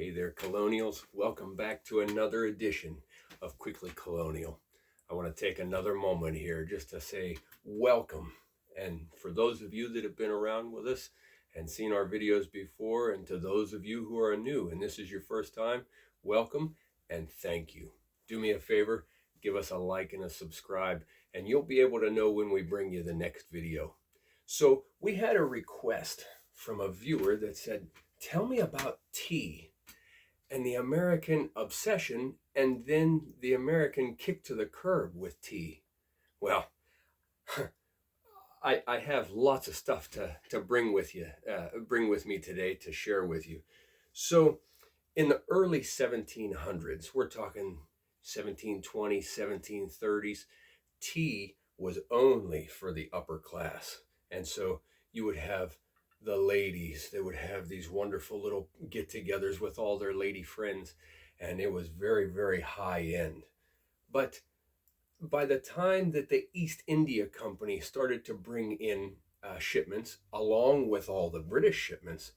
Hey there, Colonials. Welcome back to another edition of Quickly Colonial. I want to take another moment here just to say welcome. And for those of you that have been around with us and seen our videos before, and to those of you who are new and this is your first time, welcome and thank you. Do me a favor, give us a like and a subscribe, and you'll be able to know when we bring you the next video. So we had a request from a viewer that said, tell me about tea and the American obsession, and then the American kick to the curb with tea. Well, I have lots of stuff to bring with me today to share with you. So in the early 1700s, we're talking 1720s, 1730s, tea was only for the upper class. And so you would have the ladies, they would have these wonderful little get-togethers with all their lady friends, and it was very, very high end. But by the time that the East India Company started to bring in shipments, along with all the British shipments,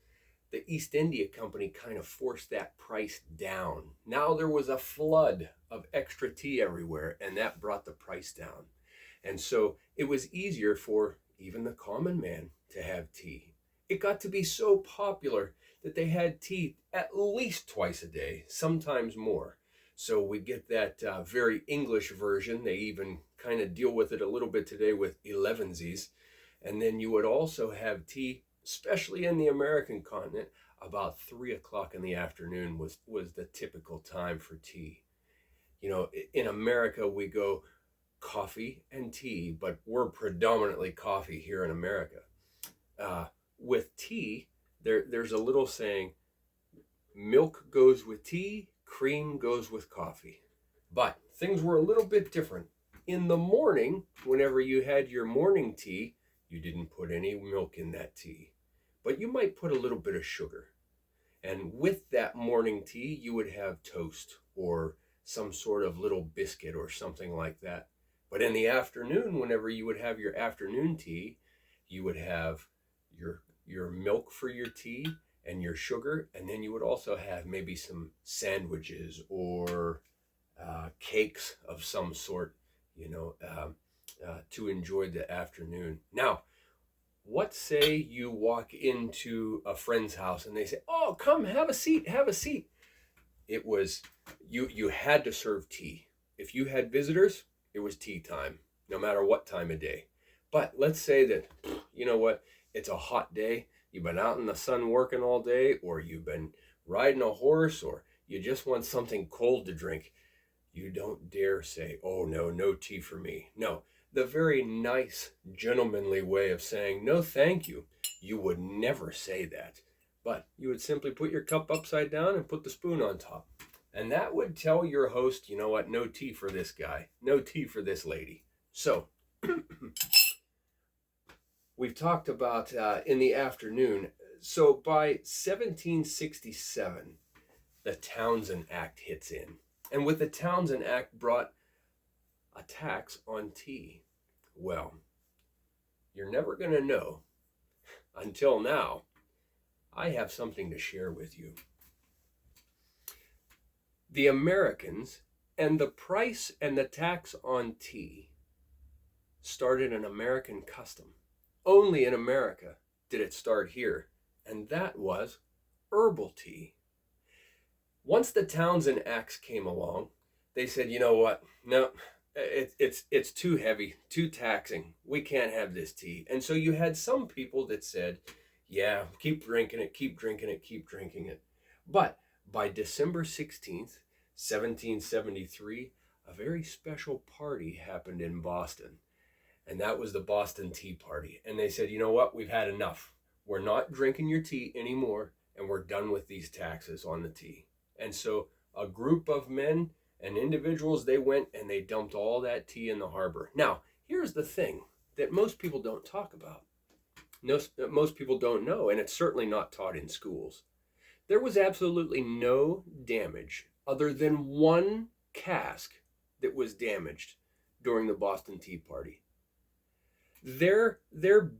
the East India Company kind of forced that price down. Now there was a flood of extra tea everywhere, and that brought the price down. And so it was easier for even the common man to have tea. It got to be so popular that they had tea at least twice a day, sometimes more. So we get that very English version. They even kind of deal with it a little bit today with elevensies. And then you would also have tea, especially in the American continent, about 3 o'clock in the afternoon was the typical time for tea. You know, in America, we go coffee and tea, but we're predominantly coffee here in America. With tea, there's a little saying, milk goes with tea, cream goes with coffee. But things were a little bit different. In the morning, whenever you had your morning tea, you didn't put any milk in that tea, but you might put a little bit of sugar. And with that morning tea, you would have toast or some sort of little biscuit or something like that. But in the afternoon, whenever you would have your afternoon tea, you would have your milk for your tea and your sugar, and then you would also have maybe some sandwiches or cakes of some sort, to enjoy the afternoon. Now, what say you walk into a friend's house and they say, "Oh, come, have a seat, have a seat." It was, you had to serve tea. If you had visitors, it was tea time, no matter what time of day. But let's say that, you know what, it's a hot day, you've been out in the sun working all day, or you've been riding a horse, or you just want something cold to drink. You don't dare say, "Oh, no tea for me." No, the very nice, gentlemanly way of saying, "No, thank you." You would never say that, but you would simply put your cup upside down and put the spoon on top. And that would tell your host, you know what, no tea for this guy, no tea for this lady. So we've talked about in the afternoon. So by 1767, the Townshend Act hits in. And with the Townshend Act brought a tax on tea. Well, you're never going to know until now. I have something to share with you. The Americans and the price and the tax on tea started an American custom. Only in America did it start here, and that was herbal tea. Once the Townshend Acts came along, they said, you know what, no, it's too heavy, too taxing. We can't have this tea. And so you had some people that said, yeah, keep drinking it, keep drinking it, keep drinking it. But by December 16th, 1773, a very special party happened in Boston. And that was the Boston Tea Party. And they said, you know what, we've had enough. We're not drinking your tea anymore, and we're done with these taxes on the tea. And so a group of men and individuals, they went and they dumped all that tea in the harbor. Now, here's the thing that most people don't talk about. Most people don't know, and it's certainly not taught in schools. There was absolutely no damage other than one cask that was damaged during the Boston Tea Party. Their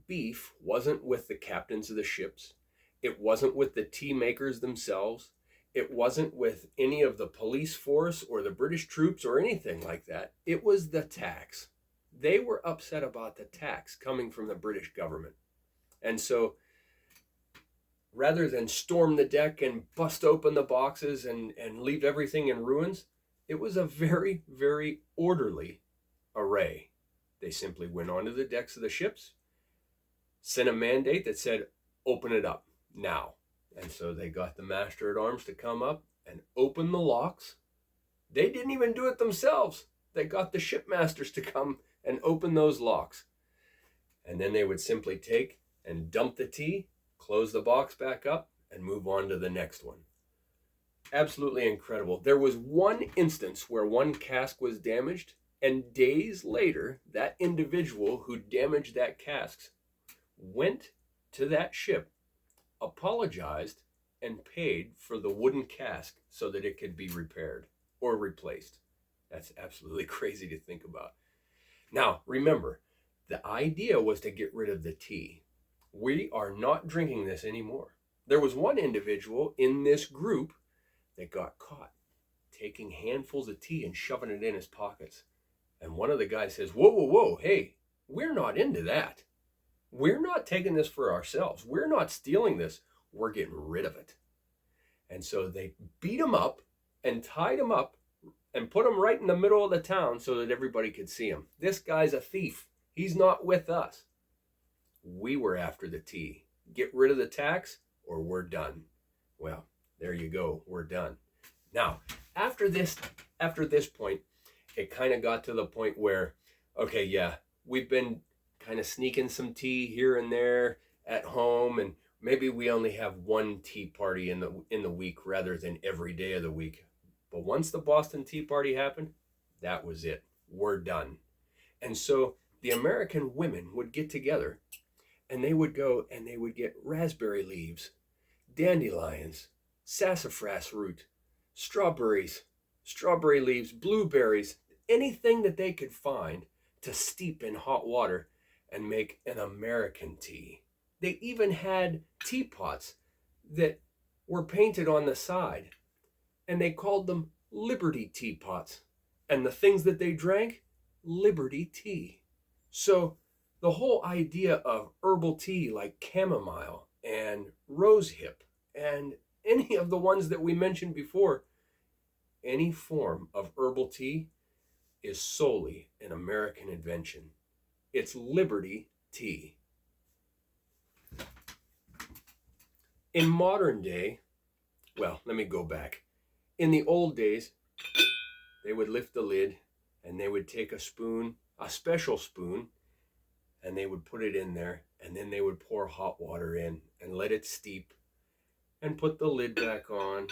beef wasn't with the captains of the ships. It wasn't with the tea makers themselves. It wasn't with any of the police force or the British troops or anything like that. It was the tax. They were upset about the tax coming from the British government. And so rather than storm the deck and bust open the boxes and leave everything in ruins, it was a very, very orderly array. They simply went onto the decks of the ships, sent a mandate that said, open it up now. And so they got the master at arms to come up and open the locks. They didn't even do it themselves. They got the shipmasters to come and open those locks. And then they would simply take and dump the tea, close the box back up, and move on to the next one. Absolutely incredible. There was one instance where one cask was damaged, and days later, that individual who damaged that cask went to that ship, apologized, and paid for the wooden cask so that it could be repaired or replaced. That's absolutely crazy to think about. Now, remember, the idea was to get rid of the tea. We are not drinking this anymore. There was one individual in this group that got caught taking handfuls of tea and shoving it in his pockets. And one of the guys says, whoa, whoa, whoa, hey, we're not into that. We're not taking this for ourselves. We're not stealing this. We're getting rid of it. And so they beat him up and tied him up and put him right in the middle of the town so that everybody could see him. This guy's a thief. He's not with us. We were after the tea. Get rid of the tax or we're done. Well, there you go. We're done. Now, after this point, it kind of got to the point where, okay, yeah, we've been kind of sneaking some tea here and there at home, and maybe we only have one tea party in the week rather than every day of the week. But once the Boston Tea Party happened, that was it. We're done. And so the American women would get together and they would go and they would get raspberry leaves, dandelions, sassafras root, strawberry leaves, blueberries, anything that they could find to steep in hot water and make an American tea. They even had teapots that were painted on the side, and they called them Liberty teapots. And the things that they drank, Liberty tea. So the whole idea of herbal tea like chamomile and rosehip and any of the ones that we mentioned before, any form of herbal tea is solely an American invention. It's Liberty tea. In modern day, well, let me go back. In the old days, they would lift the lid and they would take a spoon, a special spoon, and they would put it in there, and then they would pour hot water in and let it steep and put the lid back on.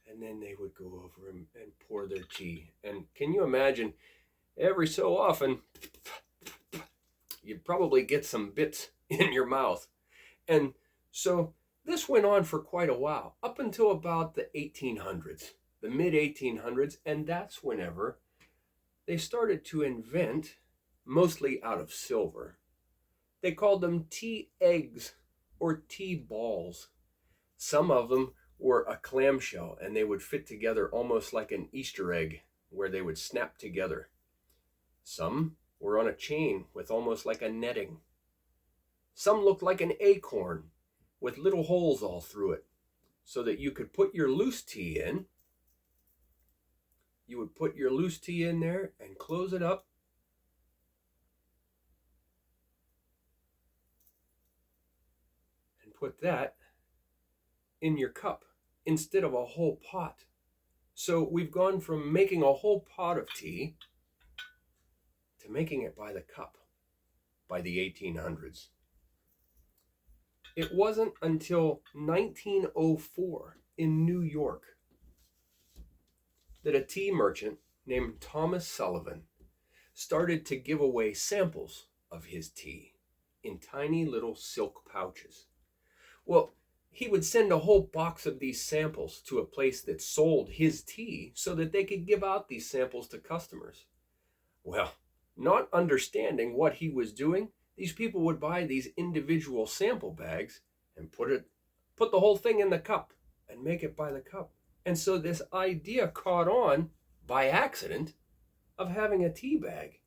And then they would go over and pour their tea. And can you imagine, every so often, you'd probably get some bits in your mouth. And so this went on for quite a while, up until about the 1800s, the mid-1800s, and that's whenever they started to invent, mostly out of silver, they called them tea eggs or tea balls. Some of them were a clamshell, and they would fit together almost like an Easter egg, where they would snap together. Some were on a chain with almost like a netting. Some looked like an acorn with little holes all through it, so that you could put your loose tea in. You would put your loose tea in there and close it up. And put that in your cup instead of a whole pot. So we've gone from making a whole pot of tea to making it by the cup by the 1800s. It wasn't until 1904 in New York that a tea merchant named Thomas Sullivan started to give away samples of his tea in tiny little silk pouches. Well, he would send a whole box of these samples to a place that sold his tea so that they could give out these samples to customers. Well, not understanding what he was doing, these people would buy these individual sample bags and put put the whole thing in the cup and make it by the cup. And so this idea caught on by accident of having a tea bag.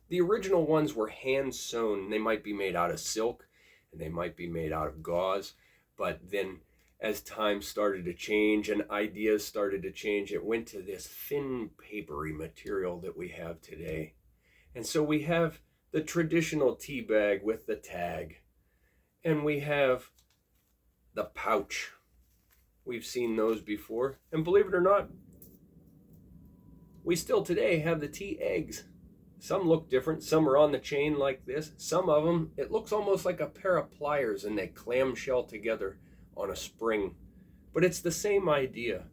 The original ones were hand sewn. They might be made out of silk and they might be made out of gauze. But then as time started to change and ideas started to change, it went to this thin papery material that we have today. And so we have the traditional tea bag with the tag. And we have the pouch. We've seen those before. And believe it or not, we still today have the tea eggs. Some look different. Some are on the chain like this. Some of them, it looks almost like a pair of pliers and they clamshell together on a spring. But it's the same idea.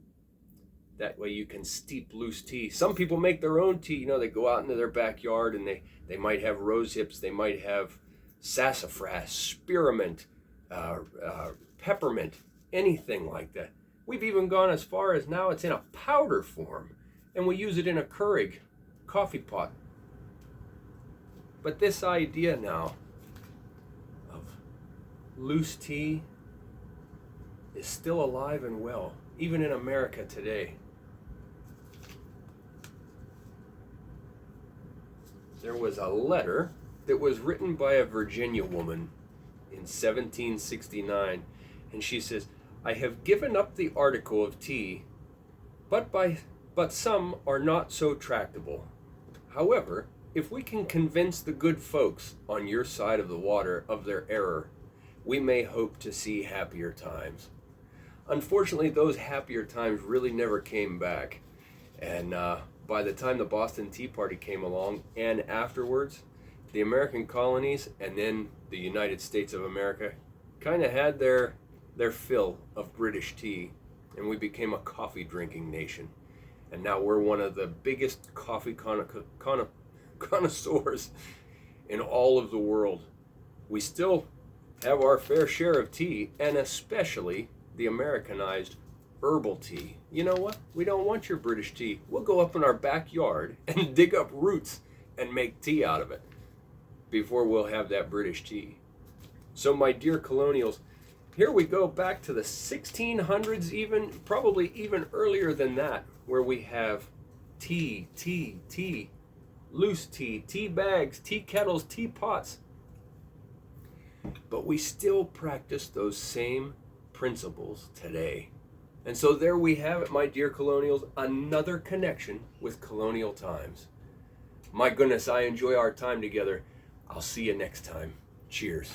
That way you can steep loose tea. Some people make their own tea. You know, they go out into their backyard and they might have rose hips. They might have sassafras, spearmint, peppermint, anything like that. We've even gone as far as now it's in a powder form. And we use it in a Keurig coffee pot. But this idea now of loose tea is still alive and well, even in America today. There was a letter that was written by a Virginia woman in 1769, and she says, "I have given up the article of tea, but some are not so tractable. However, if we can convince the good folks on your side of the water of their error, we may hope to see happier times." Unfortunately, those happier times really never came back. And by the time the Boston Tea Party came along, and afterwards, the American colonies and then the United States of America kind of had their fill of British tea, and we became a coffee drinking nation. And now we're one of the biggest coffee connoisseurs in all of the world. We still have our fair share of tea, and especially the Americanized herbal tea. You know what? We don't want your British tea. We'll go up in our backyard and dig up roots and make tea out of it before we'll have that British tea. So my dear colonials, here we go back to the 1600s, even probably even earlier than that, where we have tea, loose tea, tea bags, tea kettles, tea pots. But we still practice those same principles today. And so there we have it, my dear colonials, another connection with colonial times. My goodness, I enjoy our time together. I'll see you next time. Cheers.